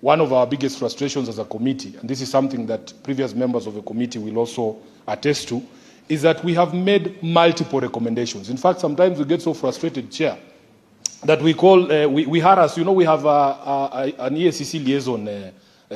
one of our biggest frustrations as a committee, and this is something that previous members of the committee will also attest to, is that we have made multiple recommendations. In fact, sometimes we get so frustrated, Chair, that we call, we harass, you know, we have an EACC liaison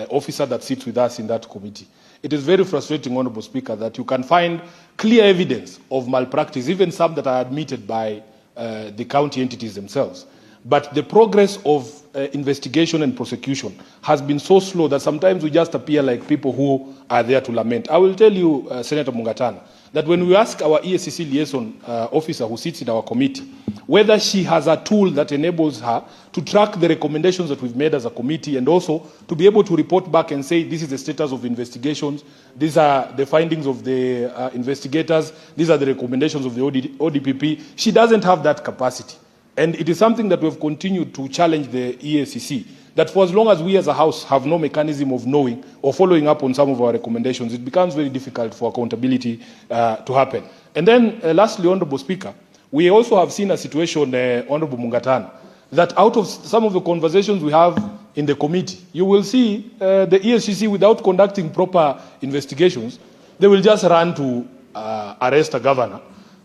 officer that sits with us in that committee. It is very frustrating, Honorable Speaker, that you can find clear evidence of malpractice, even some that are admitted by the county entities themselves. But the progress of investigation and prosecution has been so slow that sometimes we just appear like people who are there to lament. I will tell you, Senator Mungatana, that when we ask our EACC liaison officer who sits in our committee whether she has a tool that enables her to track the recommendations that we've made as a committee and also to be able to report back and say this is the status of investigations, these are the findings of the investigators, these are the recommendations of the ODPP, she doesn't have that capacity. And it is something that we've continued to challenge the EACC, that for as long as we as a House have no mechanism of knowing or following up on some of our recommendations, it becomes very difficult for accountability to happen. And then lastly, Honourable Speaker, we also have seen a situation, Honourable Mungatana, that out of some of the conversations we have in the committee, you will see the EACC, without conducting proper investigations, they will just run to arrest a governor.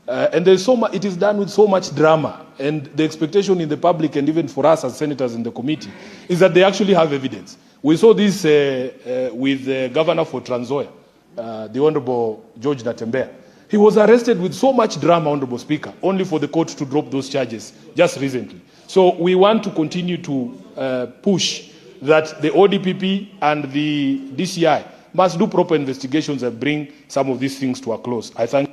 And there's so much, it is done with so much drama, and the expectation in the public and even for us as senators in the committee is that they actually have evidence. We saw this with the governor for Transoya, the Honorable George Natembeya. He was arrested with so much drama, Honorable Speaker, only for the court to drop those charges just recently. So we want to continue to push that the ODPP and the DCI must do proper investigations and bring some of these things to a close. I thank